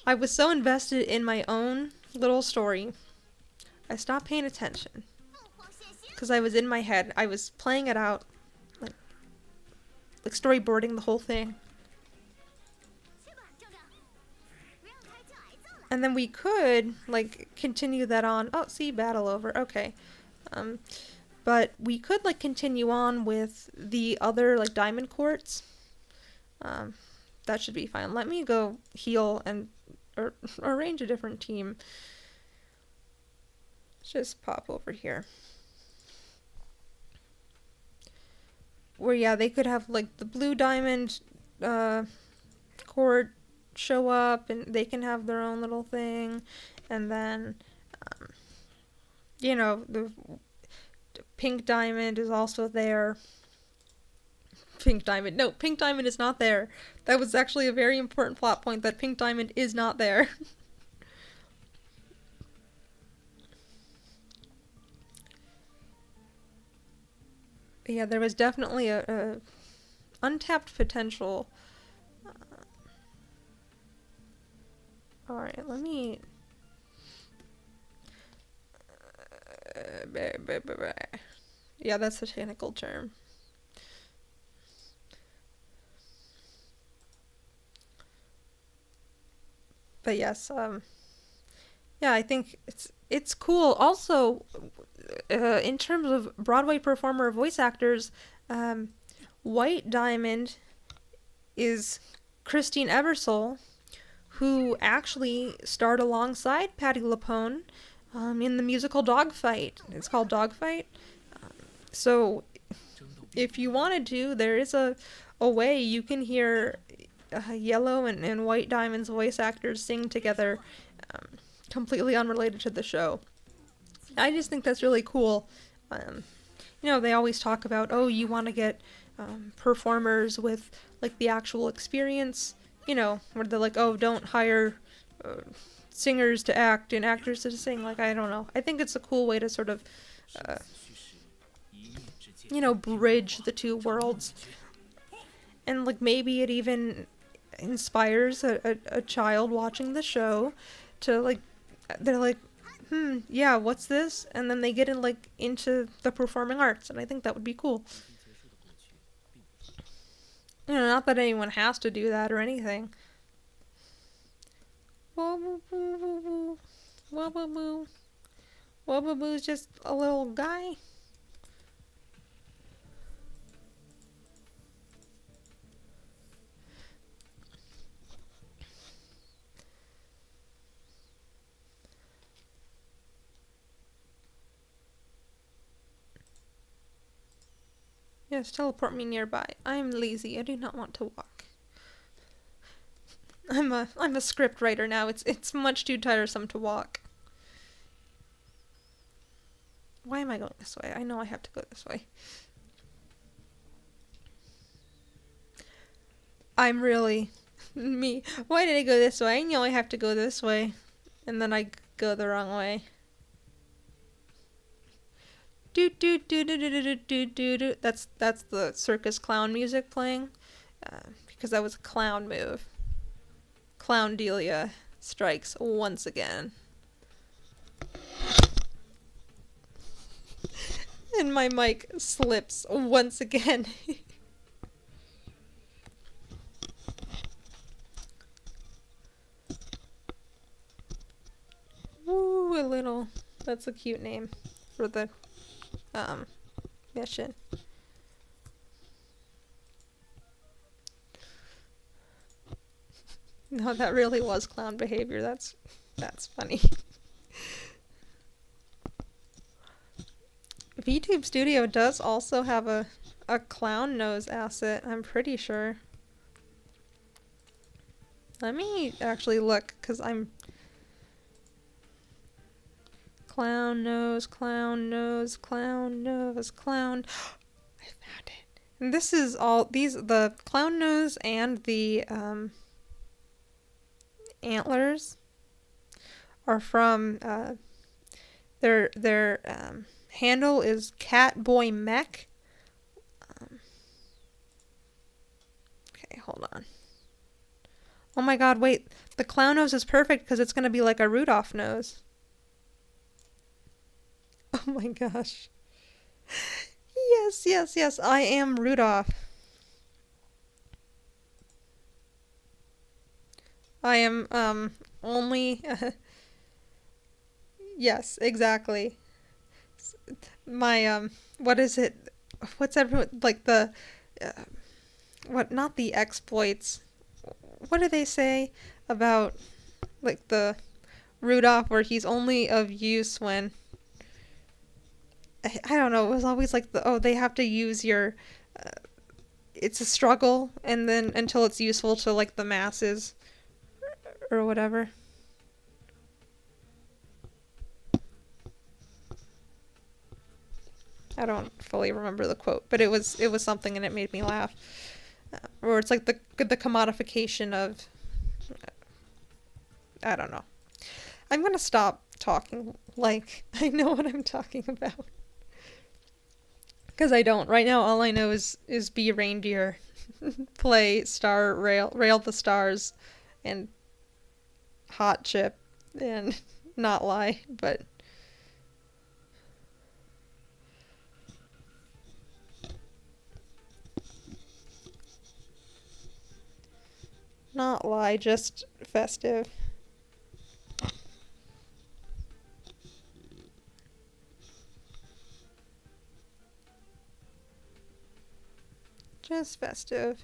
I was so invested in my own little story. I stopped paying attention because I was in my head. I was playing it out like storyboarding the whole thing. And then we could, like, continue that on. Oh, see, battle over. Okay. But we could, like, continue on with the other, like, diamond quartz. That should be fine. Let me go heal and arrange a different team. Let's just pop over here. Where, yeah, they could have, like, the blue diamond court show up, and they can have their own little thing, and then the pink diamond is also there. Pink diamond, no, pink diamond is not there. That was actually a very important plot point, that pink diamond is not there. Yeah, there was definitely a untapped potential. Alright, let me yeah, that's the technical term. But yes, yeah, I think it's cool. Also, in terms of Broadway performer voice actors, White Diamond is Christine Ebersole, who actually starred alongside Patti LuPone in the musical Dogfight. It's called Dogfight. So if you wanted to, there is a way you can hear Yellow and White Diamond's voice actors sing together, completely unrelated to the show. I just think that's really cool. They always talk about, oh, you want to get performers with like the actual experience, where they're like, oh, don't hire singers to act and actors to sing. Like, I don't know. I think it's a cool way to sort of, bridge the two worlds. And like maybe it even inspires a child watching the show to like, they're like, yeah, what's this? And then they get into the performing arts, and I think that would be cool. Not that anyone has to do that or anything. Wobble-boo. Wobble-boo. Wobble-boo's just a little guy. Yes, teleport me nearby. I am lazy. I do not want to walk. I'm a script writer now. It's much too tiresome to walk. Why am I going this way? I know I have to go this way. I'm really me. Why did I go this way? I know I have to go this way. And then I go the wrong way. Do do do do do do do do do. That's the circus clown music playing, because that was a clown move. Clown Delia strikes once again. And my mic slips once again. Woo, a little That's a cute name for the mission. No, that really was clown behavior. That's funny. VTube Studio does also have a clown nose asset, I'm pretty sure. Let me actually look, because I'm... Clown nose, clown nose, clown nose, clown... I found it. And this is all... the clown nose and the antlers are from... their handle is Catboy Mech. Okay, hold on. Oh my god, wait. The clown nose is perfect because it's going to be like a Rudolph nose. Oh my gosh. Yes, yes, yes. I am Rudolph. I am, only... yes, exactly. My, what is it? What's everyone... Like the... what? Not the exploits. What do they say about, like, the Rudolph where he's only of use when... I don't know, it was always like they have to use your, it's a struggle, and then until it's useful to, like, the masses, or whatever. I don't fully remember the quote, but it was something and it made me laugh. Or it's like the commodification of, I don't know. I'm gonna stop talking like I know what I'm talking about. Because I don't. Right now, all I know is be reindeer, play star rail the stars, and hot chip, and not lie, but... Not lie, just festive. Just festive.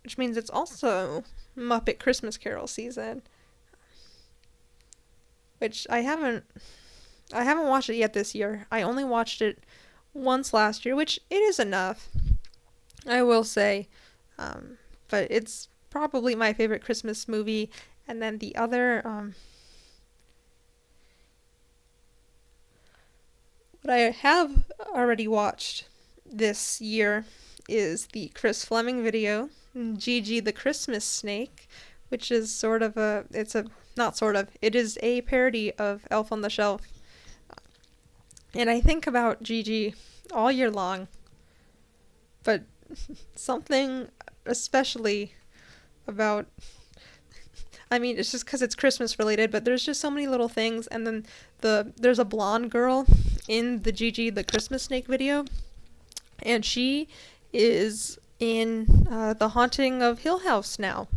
Which means it's also Muppet Christmas Carol season. Which I haven't watched it yet this year. I only watched it once last year, which it is enough, I will say. But it's probably my favorite Christmas movie. And then the other, what I have already watched this year is the Chris Fleming video, Gigi the Christmas Snake, which is sort of it is a parody of Elf on the Shelf. And I think about Gigi all year long, but something especially about, I mean, it's just because it's Christmas related, but there's just so many little things. And then there's a blonde girl in the Gigi the Christmas Snake video, and she is in The Haunting of Hill House now.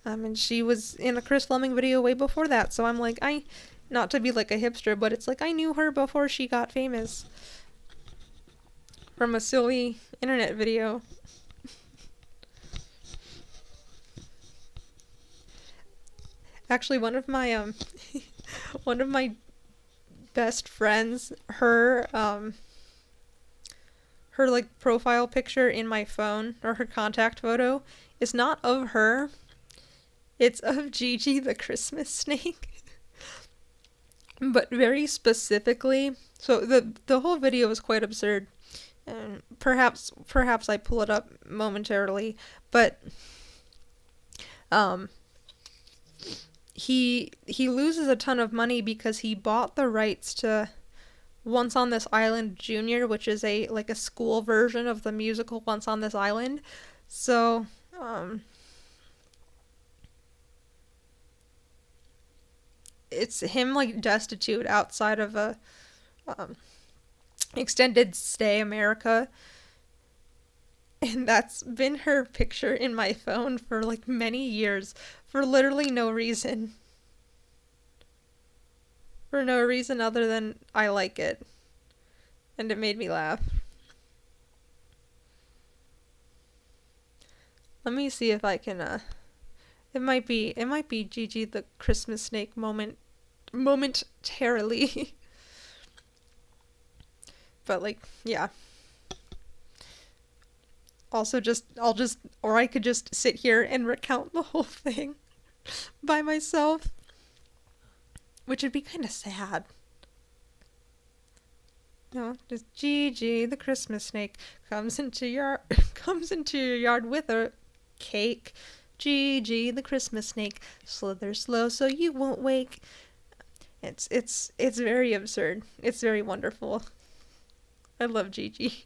And she was in a Chris Fleming video way before that, so I'm like, not to be like a hipster, but it's like I knew her before she got famous from a silly internet video. Actually, one of my best friends, her like profile picture in my phone, or her contact photo, is not of her. It's of Gigi the Christmas Snake. But very specifically, so the whole video is quite absurd. And perhaps I pull it up momentarily, but he loses a ton of money because he bought the rights to Once on This Island Junior, which is a school version of the musical Once on This Island. So it's him like destitute outside of a extended stay America, and that's been her picture in my phone for like many years for literally no reason. for no reason other than I like it. And it made me laugh. Let me see if I can, it might be Gigi the Christmas snake momentarily. But like, yeah. Also or I could just sit here and recount the whole thing by myself, which would be kind of sad. No, just Gigi the Christmas snake comes into your yard with a cake. Gigi the Christmas snake slithers slow so you won't wake. It's very absurd. It's very wonderful. I love Gigi.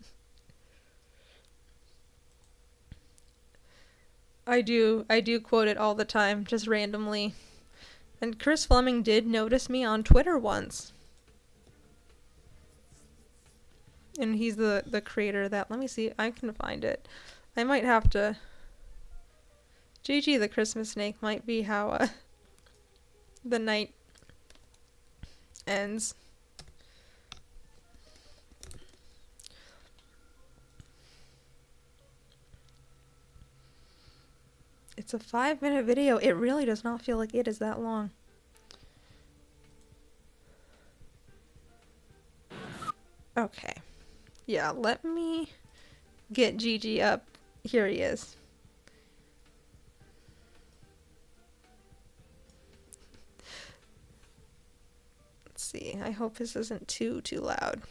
I do quote it all the time, just randomly. And Chris Fleming did notice me on Twitter once. And he's the creator of that. Let me see. I can find it. I might have to. Gigi the Christmas snake might be how the night ends. It's a 5-minute video. It really does not feel like it is that long. Okay. Yeah, let me get Gigi up. Here he is. Let's see. I hope this isn't too loud.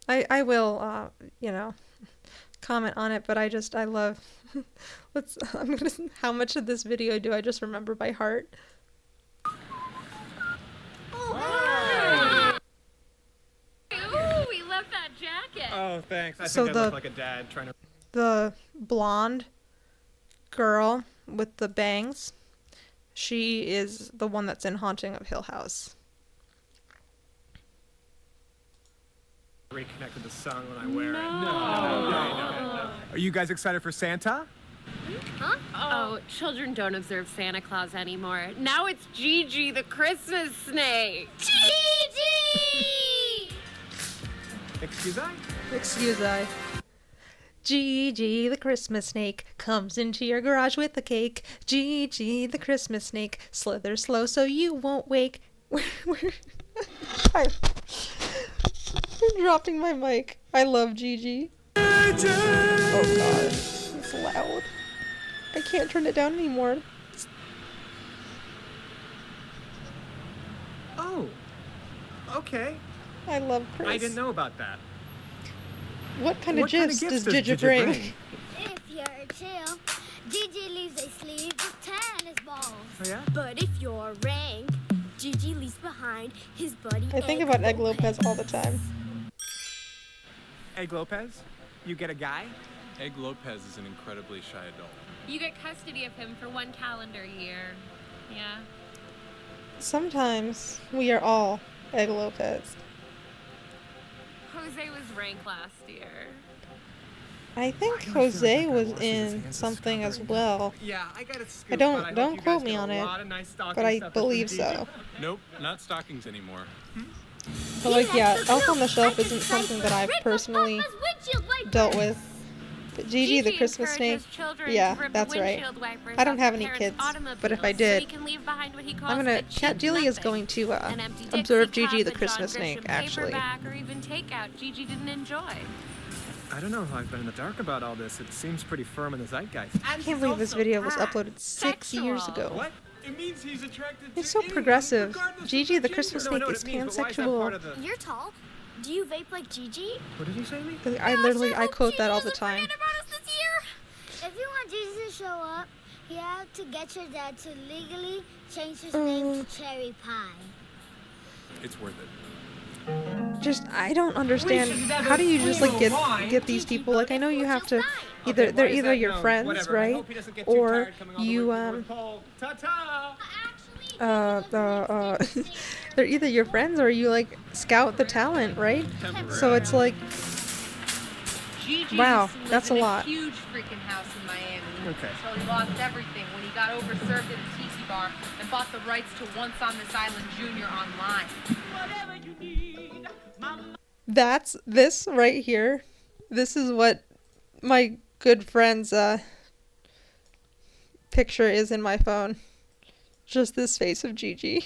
I will, comment on it, but I love how much of this video do I just remember by heart? Oh, ooh, we love that jacket. Oh, thanks. I think I look like a dad trying to... The blonde girl with the bangs, she is the one that's in Haunting of Hill House. Reconnect with the sun when I wear it. No. Are you guys excited for Santa? Huh? Oh, children don't observe Santa Claus anymore. Now it's Gigi the Christmas snake. Gigi! Excuse I. Gigi the Christmas snake comes into your garage with a cake. Gigi the Christmas snake slithers slow so you won't wake. I'm dropping my mic. I love Gigi. Oh god, it's loud. I can't turn it down anymore. Oh, okay. I love Chris. I didn't know about that. What kind of gifs does Gigi bring? If you're chill, Gigi leaves a sleeve with tennis balls. Oh yeah? But if you're rank, Gigi leaves behind his buddy I think about Egg Lopez all the time. Egg Lopez? You get a guy? Egg Lopez is an incredibly shy adult. You get custody of him for 1 calendar year. Yeah. Sometimes we are all Egg Lopez. Jose was ranked last year. I think Jose was in something as well. Yeah, I got a scoop. Don't quote me on it, but I believe so. Nope, not stockings anymore. But like, yeah, Elf on the Shelf isn't something that I've personally dealt with. But Gigi the Christmas snake, yeah, that's right. I don't have any kids, but if I did, Cat Julie is going to observe Gigi the Christmas snake, actually. Gigi didn't enjoy. I don't know how I've been in the dark about all this. It seems pretty firm in the zeitgeist. I can't believe this video was uploaded 6 years ago. What? It means he's attracted to It's so progressive. Gigi the Christmas snake is pansexual. You're tall. Do you vape like Gigi? What did he say to me? I quote that all the time. If you want Gigi to show up, you have to get your dad to legally change his name to Cherry Pie. It's worth it. I don't understand. How do you just like get these people? Like, I know you have to they're either your friends, right? Or you they're either your friends or you like scout the talent, right? So it's like, wow, that's a lot. Huge freaking house in Miami. Okay. So he lost everything when he got overserved at a tiki bar and bought the rights to Once on This Island Junior online. Whatever you need, mama. That's this right here. This is what my good friend's picture is in my phone. Just this face of Gigi.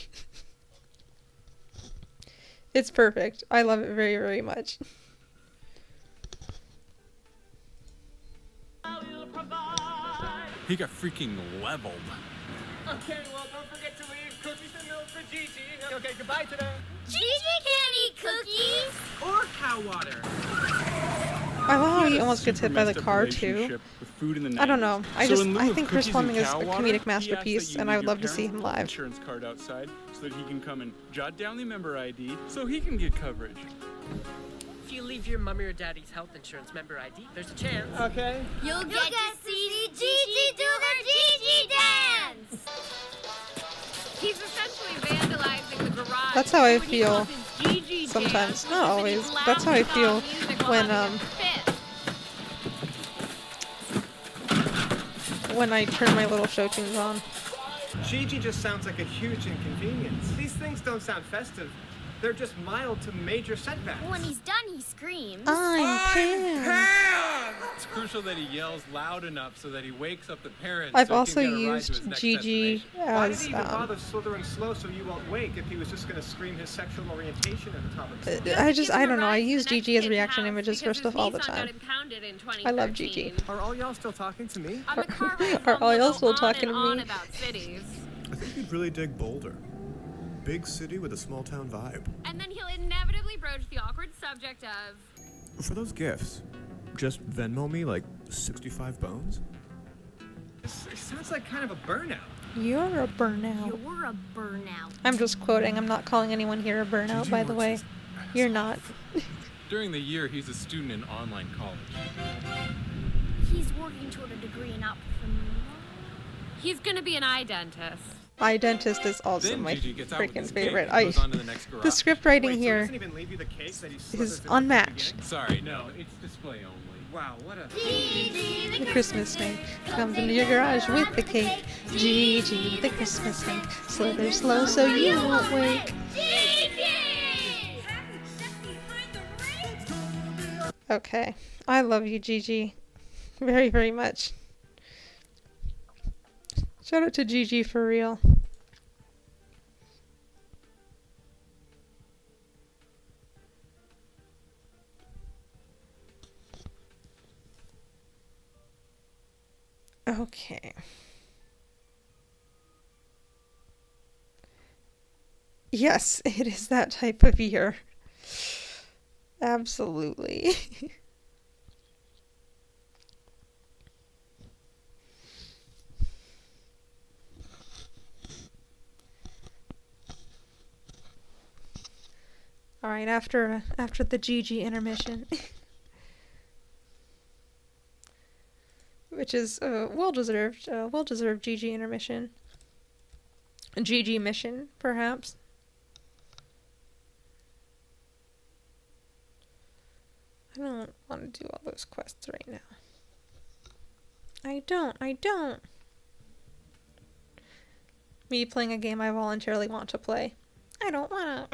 It's perfect. I love it very, very much. He got freaking leveled. Okay, well, don't forget to leave cookies and milk for Gigi. Okay, goodbye today. Gigi can't eat cookies. Or cow water. I love how he almost gets Super hit by the messed up car too. relationship with food in the I don't 90s. know. So in lieu I of think Chris cookies Fleming and is a cow water, comedic he asks masterpiece, that you and I leave would your love to see parents' him live. insurance card outside so that he can come and jot down the member ID so he can get coverage. If you leave your mommy or daddy's health insurance member ID, there's a chance. Okay. You'll get to see Gigi do her Gigi dance. He's essentially vandalizing the garage. That's how I What he feel calls his Gigi sometimes. dance, Not which is always. loud That's how I hip-hop feel music while when having a fit. when I turn my little show tunes on. Gigi just sounds like a huge inconvenience. These things don't sound festive. They're just mild to major setbacks. When he's done, he screams. I'm Pam. It's crucial that he yells loud enough so that he wakes up the parents. I've so he also can get a ride to his used next Gigi destination. Why did as he even bother slithering slow so you won't wake if he was just going to scream his sexual orientation at the top of his lungs? I don't know. I use Gigi as reaction images for stuff all the time. I love Gigi. Are all y'all still talking to me? On the car ride Are home, all they'll y'all go still on talking and to me? on about cities. I think you'd really dig Boulder. Big city with a small town vibe. And then he'll inevitably broach the awkward subject of... For those gifts, just Venmo me like 65 bones? It sounds like kind of a burnout. You're a burnout. You're a burnout. I'm just quoting. I'm not calling anyone here a burnout, Gigi by the works way. his ass You're off. not. During the year, he's a student in online college. He's working toward a degree in entrepreneurship. He's gonna be an eye dentist. Eye dentist is also Then my Gigi gets out with freaking his cake favorite. and goes on to the next The garage. script writing Wait, so he here doesn't even leave you the cake that he slithers is in at the unmatched. beginning? Sorry, no, it's display only. Wow, what a... The Christmas snake comes into your garage with the cake. Gigi, the Christmas snake, slither slow so you won't wake. Okay, I love you, Gigi, very, very much. Shout out to Gigi for real. Okay. Yes, it is that type of year. Absolutely. All right, after the Gigi intermission, which is well deserved Gigi intermission, Gigi mission perhaps. I don't want to do all those quests right now. I don't. Me playing a game I voluntarily want to play. I don't wanna.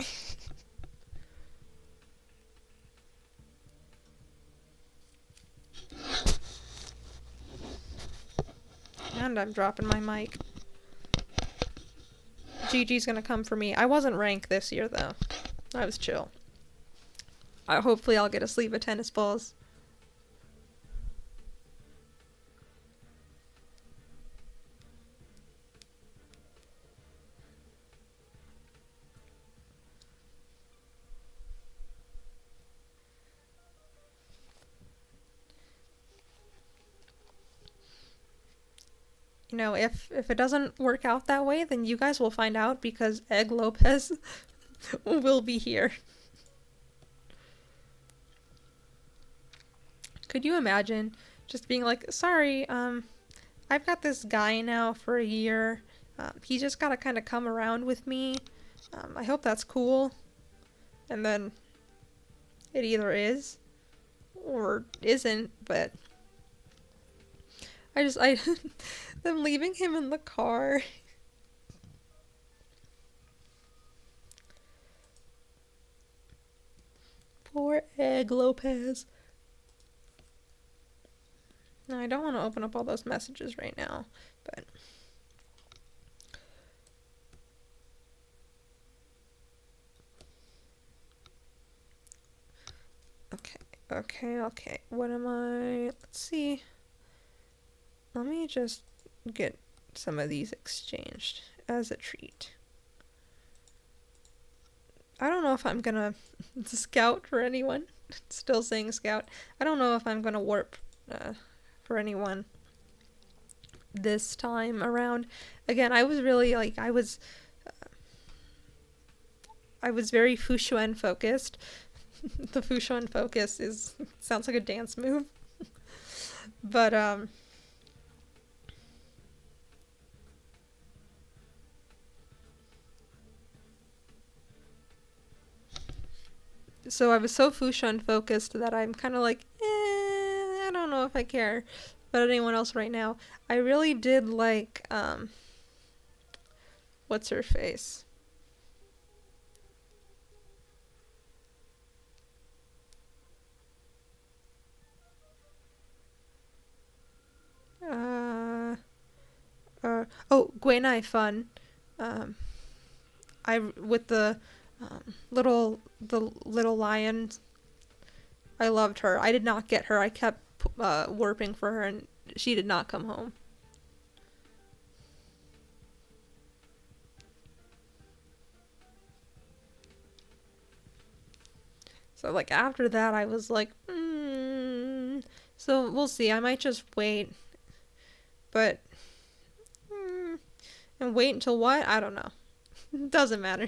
And I'm dropping my mic. Gigi's gonna come for me. I wasn't ranked this year though. I was chill. Hopefully I'll get a sleeve of tennis balls. You know, if it doesn't work out that way, then you guys will find out because Egg Lopez will be here. Could you imagine just being like, sorry, I've got this guy now for a year. He just gotta kind of come around with me. I hope that's cool. And then it either is or isn't, but them leaving him in the car Egg Lopez. No, I don't want to open up all those messages right now, but... Okay. What am I... Let's see. Let me just get some of these exchanged as a treat. I don't know if I'm gonna scout for anyone. Still saying scout. I don't know if I'm gonna warp for anyone this time around. Again, I was really like, I was very Fushuan focused. The Fushuan focus sounds like a dance move. But so I was so Fushan focused that I'm kind of like, I don't know if I care about anyone else right now. I really did like, what's her face? Oh, Gwenai Fun. With the little lion. I loved her. I did not get her. I kept warping for her, and she did not come home. So like after that, I was like, So we'll see. I might just wait, but and wait until what? I don't know. Doesn't matter.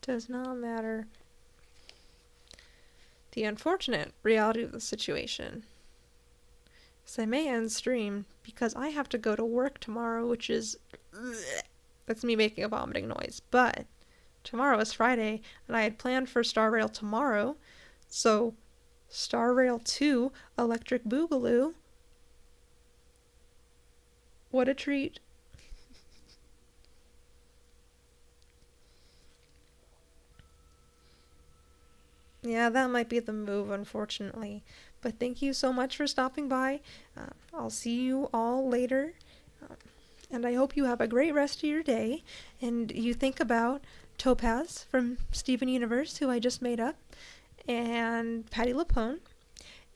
Does not matter. The unfortunate reality of the situation is I may end stream because I have to go to work tomorrow, which is... That's me making a vomiting noise. But tomorrow is Friday, and I had planned for Star Rail tomorrow, so Star Rail 2 Electric Boogaloo. What a treat. Yeah, that might be the move, unfortunately. But thank you so much for stopping by. I'll see you all later. And I hope you have a great rest of your day. And you think about Topaz from Steven Universe, who I just made up, and Patty Lapone,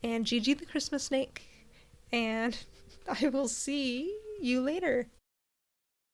and Gigi the Christmas Snake. And I will see you later.